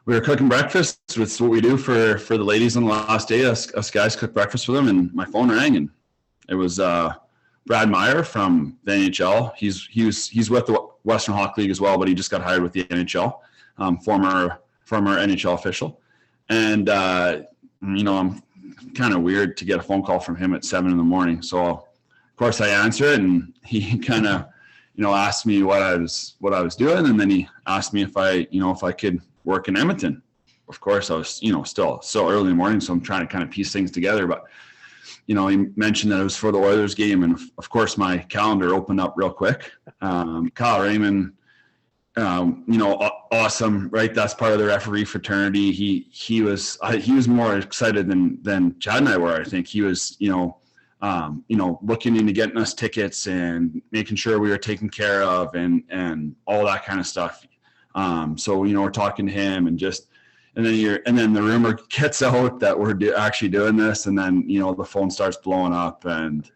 we were cooking breakfast. It's what we do for the ladies on the last day. Us guys cook breakfast for them, and my phone rang, and it was Brad Meyer from the NHL. He's with the Western Hockey League as well, but he just got hired with the NHL. Former NHL official, and I'm kind of weird to get a phone call from him at 7 a.m. So of course I answer it, and he kind of asked me what I was doing, and then he asked me if I could work in Edmonton. Of course, I was still so early in the morning, so I'm trying to kind of piece things together. But he mentioned that it was for the Oilers game, and of course my calendar opened up real quick. Kyle Raymond, awesome, right? That's part of the referee fraternity. He was more excited than Chad and I were. I think he was looking into getting us tickets and making sure we were taken care of and all that kind of stuff. So we're talking to him, and then the rumor gets out that we're actually doing this, and then the phone starts blowing up, and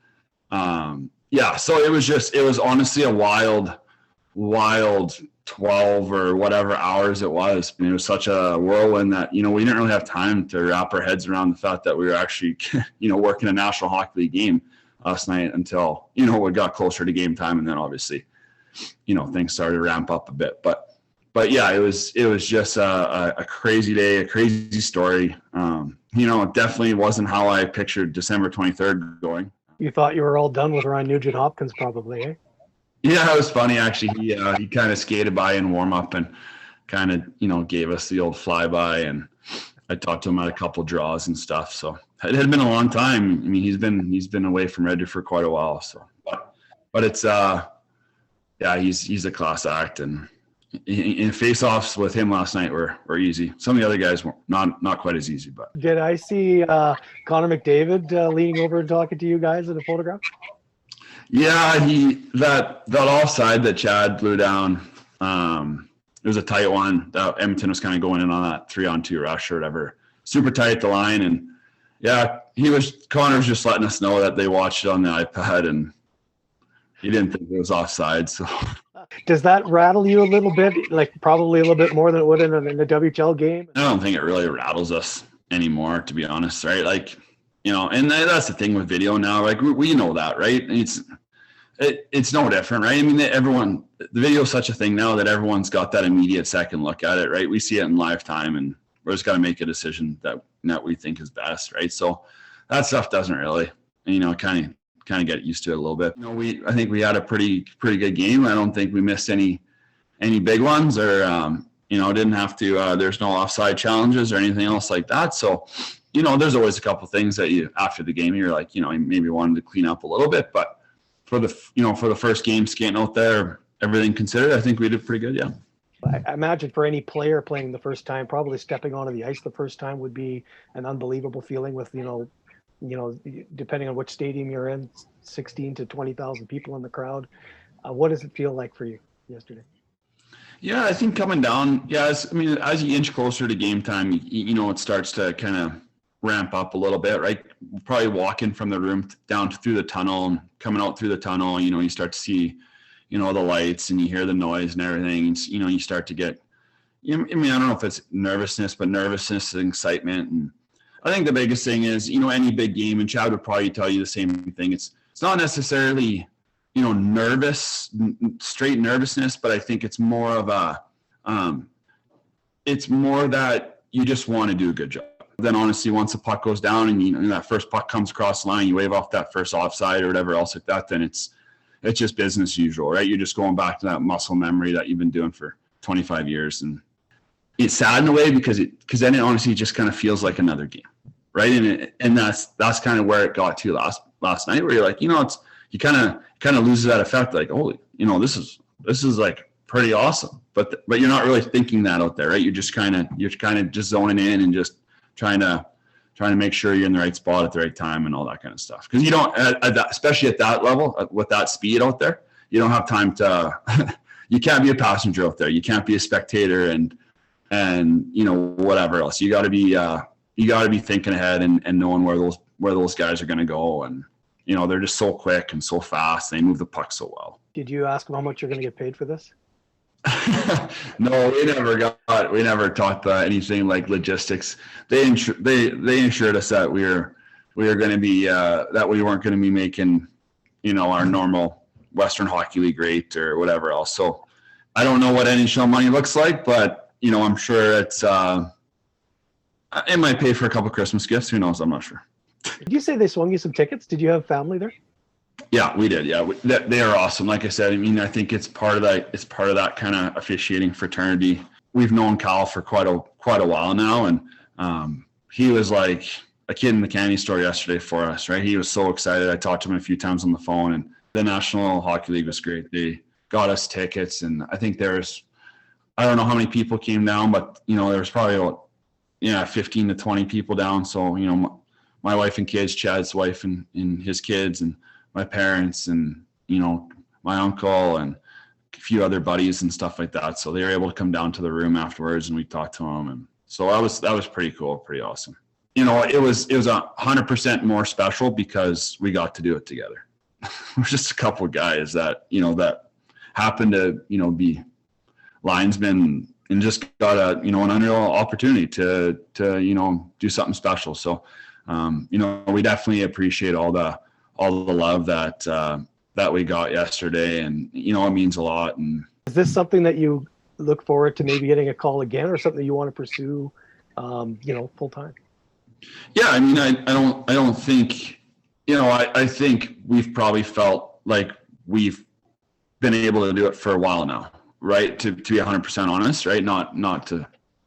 so it was honestly a wild 12 or whatever hours it was. It was such a whirlwind that we didn't really have time to wrap our heads around the fact that we were actually working a National Hockey League game last night until we got closer to game time, and then obviously things started to ramp up a bit. But yeah, it was just a crazy day, a crazy story. It definitely wasn't how I pictured December 23rd going. You thought you were all done with Ryan Nugent-Hopkins probably, eh? Yeah, it was funny actually. He kind of skated by in warm up and kind of gave us the old flyby, and I talked to him at a couple draws and stuff. So it had been a long time. I mean, he's been away from Red Deer for quite a while. So, but it's he's a class act, and in face-offs with him last night were easy. Some of the other guys were not quite as easy. But did I see Connor McDavid leaning over and talking to you guys in a photograph? Yeah, that offside that Chad blew down, it was a tight one. Edmonton was kind of going in on that 3-on-2 rush or whatever. Super tight at the line, and yeah, Connor was just letting us know that they watched it on the iPad, and he didn't think it was offside. So does that rattle you a little bit? Like probably a little bit more than it would in the WHL game? I don't think it really rattles us anymore, to be honest, right? Like, and that's the thing with video now. Like we know that, right? It's no different, right? I mean, the video is such a thing now that everyone's got that immediate second look at it, right? We see it in live time, and we're just got to make a decision that we think is best, right? So that stuff doesn't really, kind of get used to it a little bit. I think we had a pretty good game. I don't think we missed any big ones, or didn't have to. There's no offside challenges or anything else like that. So. There's always a couple things that after the game, you're like, maybe wanted to clean up a little bit, but for the first game skating out there, everything considered, I think we did pretty good. Yeah. I imagine for any player playing the first time, probably stepping onto the ice the first time would be an unbelievable feeling with, depending on which stadium you're in, 16 to 20,000 people in the crowd. What does it feel like for you yesterday? Yeah, I think coming down, as you inch closer to game time, it starts to kind of ramp up a little bit, right? Probably walking from the room down through the tunnel, and coming out through the tunnel, you start to see, the lights, and you hear the noise and everything. And, you start to get, I don't know if it's nervousness and excitement. And I think the biggest thing is, any big game, and Chad would probably tell you the same thing. It's not necessarily, straight nervousness, but I think it's more of it's more that you just want to do a good job. Then honestly, once the puck goes down and that first puck comes across the line, you wave off that first offside or whatever else like that, then it's just business as usual, right? You're just going back to that muscle memory that you've been doing for 25 years. And it's sad in a way because then it honestly just kind of feels like another game, right? And that's kind of where it got to last night, where you're like, it's, you kind of loses that effect, like, holy, this is like pretty awesome, but you're not really thinking that out there, right? You're kind of just zoning in and just trying to make sure you're in the right spot at the right time and all that kind of stuff. Because you don't, especially at that level, with that speed out there, you don't have time to. You can't be a passenger out there. You can't be a spectator and whatever else. You got to be thinking ahead and knowing where those guys are going to go. And they're just so quick and so fast. They move the puck so well. Did you ask them how much you're going to get paid for this? No, we never taught anything like logistics. They assured us that we were going to be that we weren't going to be making, our normal Western Hockey League rate or whatever else. So I don't know what NHL money looks like, but I'm sure it might pay for a couple Christmas gifts. Who knows? I'm not sure. Did you say they swung you some tickets? Did you have family there? Yeah, we did. Yeah, they are awesome. Like I said, I mean, I think it's part of that. It's part of that kind of officiating fraternity. We've known Cal for quite a while now, and he was like a kid in the candy store yesterday for us. Right? He was so excited. I talked to him a few times on the phone, and the National Hockey League was great. They got us tickets, and I think I don't know how many people came down, but there was probably about 15 to 20 people down. So my wife and kids, Chad's wife and his kids, and my parents, and my uncle and a few other buddies and stuff like that. So they were able to come down to the room afterwards, and we talked to them, and so that was pretty cool, pretty awesome. It was 100% more special because we got to do it together. We're just a couple of guys that that happened to be linesmen and just got an unreal opportunity to do something special. So we definitely appreciate all the love that we got yesterday, and it means a lot. And is this something that you look forward to maybe getting a call again, or something you want to pursue full time? Yeah, I mean, I don't think I think we've probably felt like we've been able to do it for a while now, right? To be 100% honest, right? Not to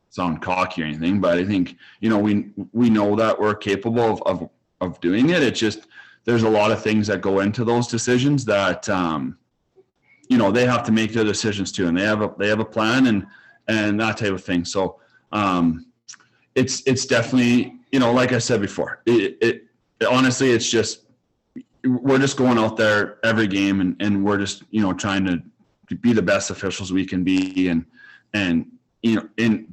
sound cocky or anything, but I think we know that we're capable of doing it. It's just there's a lot of things that go into those decisions that they have to make their decisions too, and they have a plan and that type of thing. So it's definitely like I said before, it honestly, it's just we're just going out there every game and we're just trying to be the best officials we can be and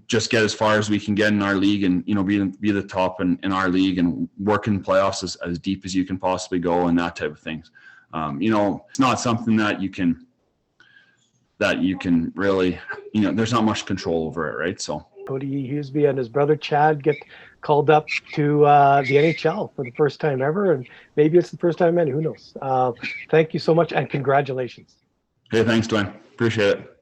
just get as far as we can get in our league, and be the top in our league, and work in playoffs as deep as you can possibly go, and that type of things. It's not something that you can really there's not much control over it, right? So Cody Huseby and his brother Chad get called up to the NHL for the first time ever, and maybe it's the first time in, who knows. Thank you so much, and congratulations. Hey, thanks, Dwayne. Appreciate it.